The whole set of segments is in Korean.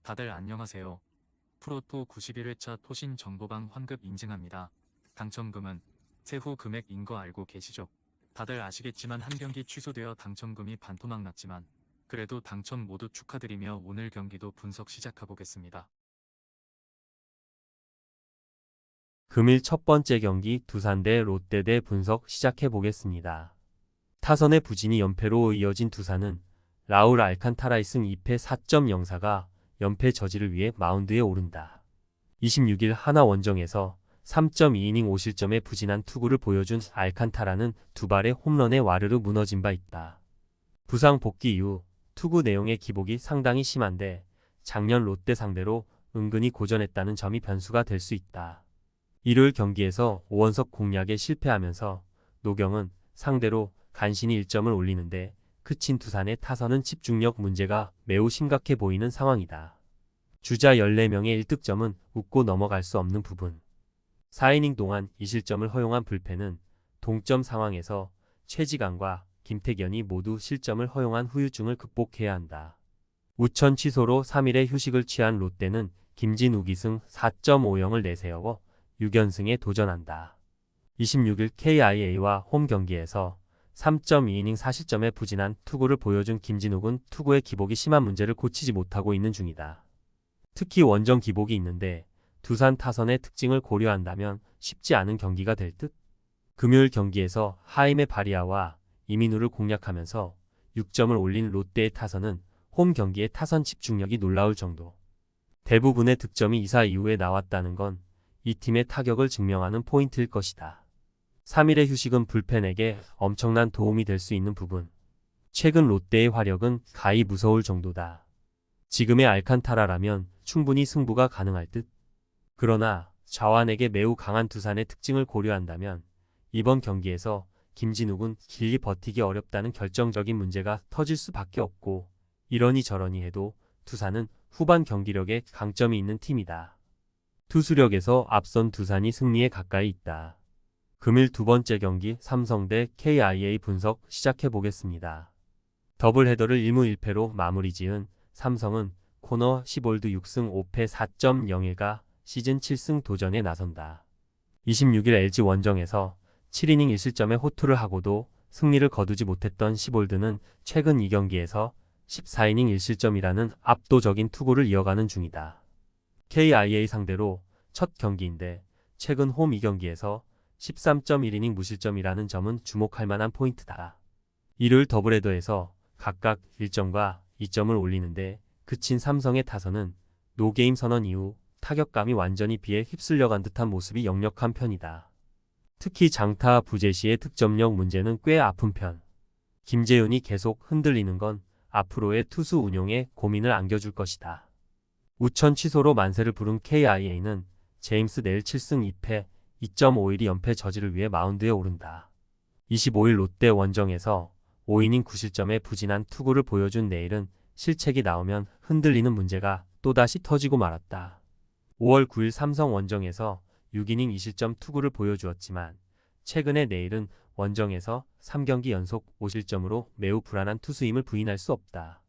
다들 안녕하세요. 프로토 91회차 토신 정보방 환급 인증합니다. 당첨금은 세후 금액인 거 알고 계시죠? 다들 아시겠지만 한 경기 취소되어 당첨금이 반토막 났지만 그래도 당첨 모두 축하드리며 오늘 경기도 분석 시작해보겠습니다. 금일 첫 번째 경기 두산 대 롯데 대 분석 시작해보겠습니다. 타선의 부진이 연패로 이어진 두산은 라울 알칸타라의 승 2패 4.04가 연패 저지를 위해 마운드에 오른다. 26일 하나 원정에서 3.2이닝 5실점의 부진한 투구를 보여준 알칸타라는 두 발의 홈런에 와르르 무너진 바 있다. 부상 복귀 이후 투구 내용의 기복이 상당히 심한데 작년 롯데 상대로 은근히 고전했다는 점이 변수가 될 수 있다. 일요일 경기에서 5원석 공략에 실패하면서 노경은 상대로 간신히 1점을 올리는데 그친 두산의 타선은 집중력 문제가 매우 심각해 보이는 상황이다. 주자 14명의 1득점은 웃고 넘어갈 수 없는 부분. 4이닝 동안 2실점을 허용한 불펜은 동점 상황에서 최지강과 김태견이 모두 실점을 허용한 후유증을 극복해야 한다. 우천 취소로 3일의 휴식을 취한 롯데는 김진우 기승 4.50을 내세워 6연승에 도전한다. 26일 KIA와 홈 경기에서 3.2이닝 4실점의 부진한 투구를 보여준 김진욱은 투구의 기복이 심한 문제를 고치지 못하고 있는 중이다. 특히 원정 기복이 있는데 두산 타선의 특징을 고려한다면 쉽지 않은 경기가 될 듯. 금요일 경기에서 하임의 바리아와 이민우를 공략하면서 6점을 올린 롯데의 타선은 홈 경기의 타선 집중력이 놀라울 정도. 대부분의 득점이 2사 이후에 나왔다는 건 이 팀의 타격을 증명하는 포인트일 것이다. 3일의 휴식은 불펜에게 엄청난 도움이 될 수 있는 부분. 최근 롯데의 화력은 가히 무서울 정도다. 지금의 알칸타라라면 충분히 승부가 가능할 듯. 그러나 좌완에게 매우 강한 두산의 특징을 고려한다면 이번 경기에서 김진욱은 길게 버티기 어렵다는 결정적인 문제가 터질 수밖에 없고 이러니 저러니 해도 두산은 후반 경기력에 강점이 있는 팀이다. 투수력에서 앞선 두산이 승리에 가까이 있다. 금일 두 번째 경기 삼성 대 KIA 분석 시작해보겠습니다. 더블헤더를 1무 1패로 마무리 지은 삼성은 코너 10홀드 6승 5패 4.01가 시즌 7승 도전에 나선다. 26일 LG 원정에서 7이닝 1실점의 호투를 하고도 승리를 거두지 못했던 10홀드는 최근 2경기에서 14이닝 1실점이라는 압도적인 투구를 이어가는 중이다. KIA 상대로 첫 경기인데 최근 홈 2경기에서 13.1이닝 무실점이라는 점은 주목할 만한 포인트다. 일요일 더블헤더에서 각각 1점과 2점을 올리는데 그친 삼성의 타선은 노게임 선언 이후 타격감이 완전히 비에 휩쓸려간 듯한 모습이 역력한 편이다. 특히 장타 부재시의 득점력 문제는 꽤 아픈 편. 김재윤이 계속 흔들리는 건 앞으로의 투수 운용에 고민을 안겨줄 것이다. 우천 취소로 만세를 부른 KIA는 제임스 내일 7승 2패 2.51이 연패 저지를 위해 마운드에 오른다. 25일 롯데 원정에서 5이닝 9실점의 부진한 투구를 보여준 내일은 실책이 나오면 흔들리는 문제가 또다시 터지고 말았다. 5월 9일 삼성 원정에서 6이닝 2실점 투구를 보여주었지만 최근의 내일은 원정에서 3경기 연속 5실점으로 매우 불안한 투수임을 부인할 수 없다.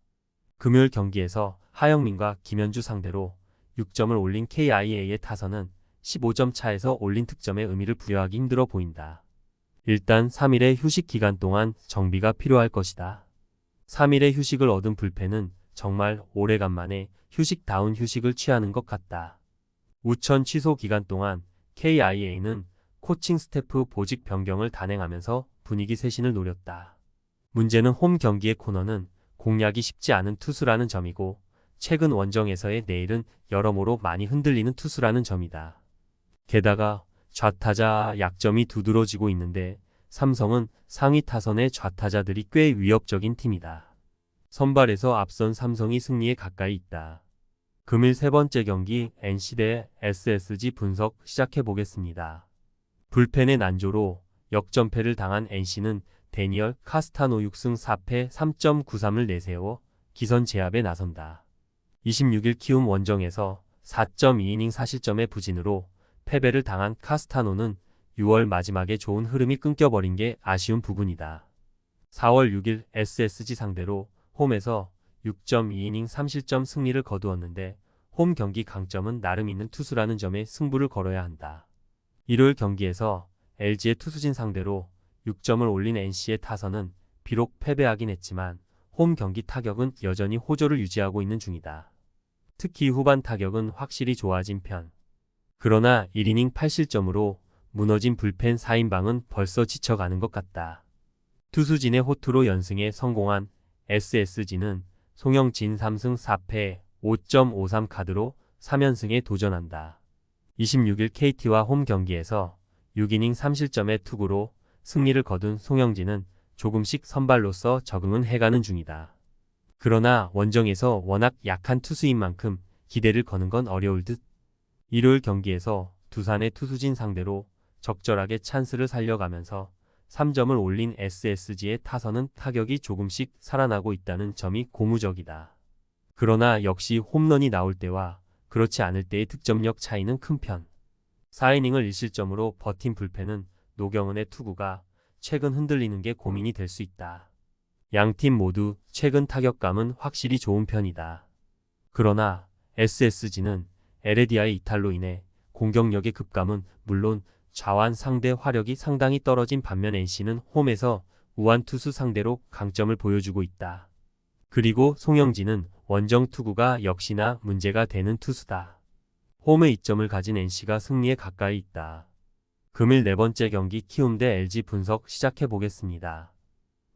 금요일 경기에서 하영민과 김현주 상대로 6점을 올린 KIA의 타선은 15점 차에서 올린 득점에 의미를 부여하기 힘들어 보인다. 일단 3일의 휴식 기간 동안 정비가 필요할 것이다. 3일의 휴식을 얻은 불펜은 정말 오래간만에 휴식다운 휴식을 취하는 것 같다. 우천 취소 기간 동안 KIA는 코칭 스태프 보직 변경을 단행하면서 분위기 쇄신을 노렸다. 문제는 홈 경기의 코너는 공략이 쉽지 않은 투수라는 점이고 최근 원정에서의 내일은 여러모로 많이 흔들리는 투수라는 점이다. 게다가 좌타자 약점이 두드러지고 있는데 삼성은 상위 타선의 좌타자들이 꽤 위협적인 팀이다. 선발에서 앞선 삼성이 승리에 가까이 있다. 금일 세 번째 경기 NC 대 SSG 분석 시작해보겠습니다. 불펜의 난조로 역전패를 당한 NC는 데니얼 카스타노 6승 4패 3.93을 내세워 기선 제압에 나선다. 26일 키움 원정에서 4.2이닝 4실점의 부진으로 패배를 당한 카스타노는 6월 마지막에 좋은 흐름이 끊겨버린 게 아쉬운 부분이다. 4월 6일 SSG 상대로 홈에서 6.2이닝 3실점 승리를 거두었는데 홈 경기 강점은 나름 있는 투수라는 점에 승부를 걸어야 한다. 일요일 경기에서 LG의 투수진 상대로 6점을 올린 NC의 타선은 비록 패배하긴 했지만 홈 경기 타격은 여전히 호조를 유지하고 있는 중이다. 특히 후반 타격은 확실히 좋아진 편. 그러나 1이닝 8실점으로 무너진 불펜 4인방은 벌써 지쳐가는 것 같다. 투수진의 호투로 연승에 성공한 SSG는 송영진 3승 4패 5.53 카드로 3연승에 도전한다. 26일 KT와 홈 경기에서 6이닝 3실점의 투구로 승리를 거둔 송영진은 조금씩 선발로서 적응은 해가는 중이다. 그러나 원정에서 워낙 약한 투수인 만큼 기대를 거는 건 어려울 듯. 일요일 경기에서 두산의 투수진 상대로 적절하게 찬스를 살려가면서 3점을 올린 SSG의 타선은 타격이 조금씩 살아나고 있다는 점이 고무적이다. 그러나 역시 홈런이 나올 때와 그렇지 않을 때의 득점력 차이는 큰 편. 4이닝을 1실점으로 버틴 불펜은 노경은의 투구가 최근 흔들리는 게 고민이 될 수 있다. 양팀 모두 최근 타격감은 확실히 좋은 편이다. 그러나 SSG는 에레디아의 이탈로 인해 공격력의 급감은 물론 좌완 상대 화력이 상당히 떨어진 반면 NC는 홈에서 우완 투수 상대로 강점을 보여주고 있다. 그리고 송영진은 원정 투구가 역시나 문제가 되는 투수다. 홈에 이점을 가진 NC가 승리에 가까이 있다. 금일 네 번째 경기 키움 대 LG 분석 시작해 보겠습니다.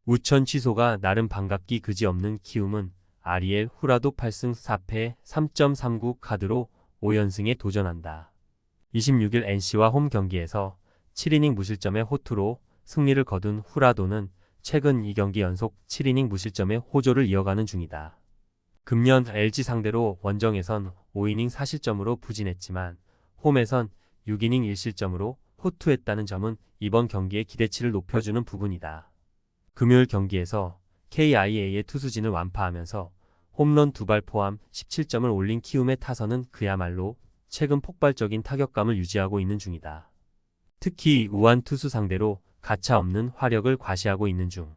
우천 취소가 나름 반갑기 그지없는 키움은 아리엘 후라도 8승 4패 3.39 카드로 5연승에 도전한다. 26일 NC와 홈 경기에서 7이닝 무실점의 호투로 승리를 거둔 후라도는 최근 2경기 연속 7이닝 무실점의 호조를 이어가는 중이다. 금년 LG 상대로 원정에선 5이닝 4실점으로 부진했지만 홈에선 6이닝 1실점으로 호투했다는 점은 이번 경기의 기대치를 높여주는 부분이다. 금요일 경기에서 KIA의 투수진을 완파하면서 홈런 2발 포함 17점을 올린 키움의 타선은 그야말로 최근 폭발적인 타격감을 유지하고 있는 중이다. 특히 우완 투수 상대로 가차없는 화력을 과시하고 있는 중.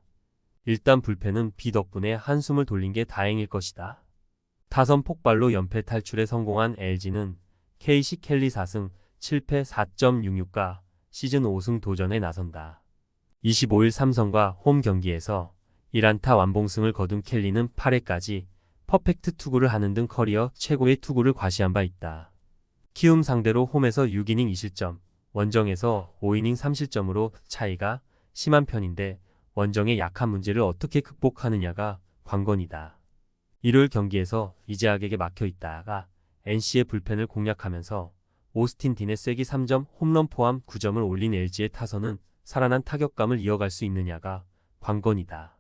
일단 불펜은 비 덕분에 한숨을 돌린 게 다행일 것이다. 타선 폭발로 연패 탈출에 성공한 LG는 KC 켈리 4승 7패 4.66가 시즌 5승 도전에 나선다. 25일 삼성과 홈 경기에서 1안타 완봉승을 거둔 켈리는 8회까지 퍼펙트 투구를 하는 등 커리어 최고의 투구를 과시한 바 있다. 키움 상대로 홈에서 6이닝 2실점, 원정에서 5이닝 3실점으로 차이가 심한 편인데 원정의 약한 문제를 어떻게 극복하느냐가 관건이다. 일요일 경기에서 이재학에게 막혀 있다가 NC의 불펜을 공략하면서 오스틴 딘의 쐐기 3점 홈런 포함 9점을 올린 LG의 타선은 살아난 타격감을 이어갈 수 있느냐가 관건이다.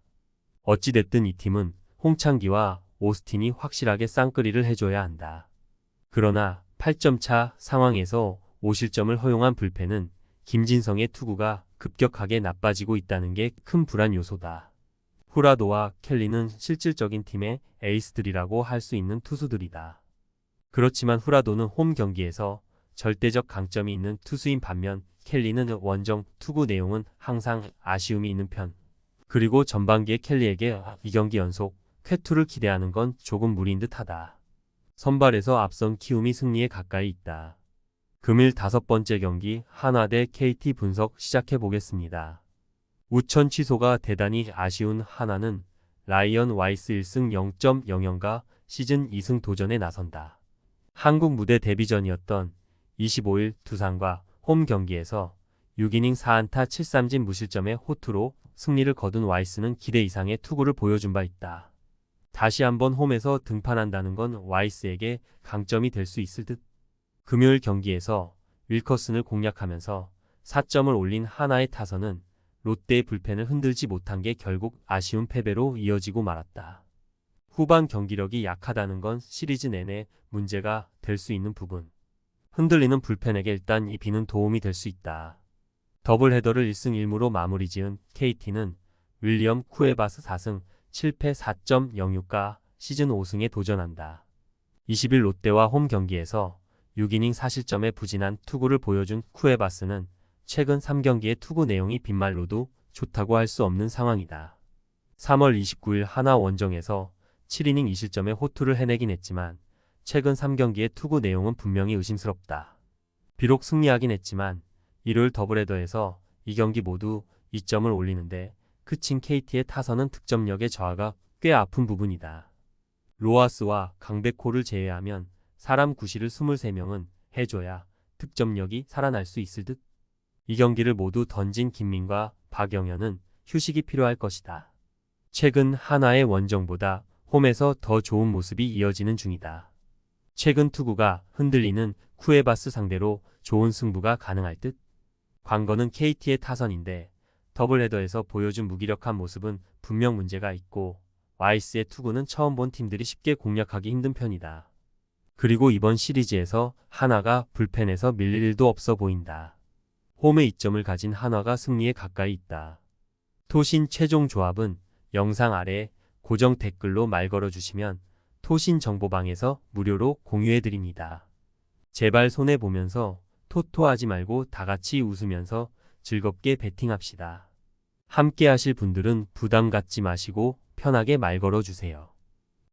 어찌됐든 이 팀은 홍창기와 오스틴이 확실하게 쌍끌이를 해줘야 한다. 그러나 8점 차 상황에서 5실점을 허용한 불펜은 김진성의 투구가 급격하게 나빠지고 있다는 게 큰 불안 요소다. 후라도와 켈리는 실질적인 팀의 에이스들이라고 할 수 있는 투수들이다. 그렇지만 후라도는 홈 경기에서 절대적 강점이 있는 투수인 반면 켈리는 원정 투구 내용은 항상 아쉬움이 있는 편. 그리고 전반기에 켈리에게 2경기 연속 쾌투를 기대하는 건 조금 무리인 듯하다. 선발에서 앞선 키움이 승리에 가까이 있다. 금일 5번째 경기 한화 대 KT 분석 시작해 보겠습니다. 우천 취소가 대단히 아쉬운 한화는 라이언 와이스 1승 0.00가 시즌 2승 도전에 나선다. 한국 무대 데뷔전이었던 25일 두산과 홈 경기에서 6이닝 4안타 7삼진 무실점의 호투로 승리를 거둔 와이스는 기대 이상의 투구를 보여준 바 있다. 다시 한번 홈에서 등판한다는 건 와이스에게 강점이 될 수 있을 듯. 금요일 경기에서 윌커슨을 공략하면서 4점을 올린 하나의 타선은 롯데의 불펜을 흔들지 못한 게 결국 아쉬운 패배로 이어지고 말았다. 후반 경기력이 약하다는 건 시리즈 내내 문제가 될 수 있는 부분. 흔들리는 불펜에게 일단 이 비는 도움이 될 수 있다. 더블헤더를 1승 1무로 마무리 지은 KT는 윌리엄 쿠에바스 4승 7패 4.06가 시즌 5승에 도전한다. 20일 롯데와 홈 경기에서 6이닝 4실점에 부진한 투구를 보여준 쿠에바스는 최근 3경기의 투구 내용이 빈말로도 좋다고 할 수 없는 상황이다. 3월 29일 하나 원정에서 7이닝 2실점의 호투를 해내긴 했지만 최근 3경기의 투구 내용은 분명히 의심스럽다. 비록 승리하긴 했지만 일요일 더블헤더에서 2경기 모두 2점을 올리는데 그친 KT의 타선은 득점력의 저하가 꽤 아픈 부분이다. 로하스와 강백호를 제외하면 사람 구실을 23명은 해줘야 득점력이 살아날 수 있을 듯. 이 경기를 모두 던진 김민과 박영현은 휴식이 필요할 것이다. 최근 한화의 원정보다 홈에서 더 좋은 모습이 이어지는 중이다. 최근 투구가 흔들리는 쿠에바스 상대로 좋은 승부가 가능할 듯. 관건은 KT의 타선인데 더블헤더에서 보여준 무기력한 모습은 분명 문제가 있고 와이스의 투구는 처음 본 팀들이 쉽게 공략하기 힘든 편이다. 그리고 이번 시리즈에서 한화가 불펜에서 밀릴 일도 없어 보인다. 홈에 이점을 가진 한화가 승리에 가까이 있다. 토신 최종 조합은 영상 아래 고정 댓글로 말 걸어주시면 토신 정보방에서 무료로 공유해드립니다. 제발 손해보면서 토토하지 말고 다같이 웃으면서 즐겁게 베팅합시다. 함께 하실 분들은 부담 갖지 마시고 편하게 말 걸어주세요.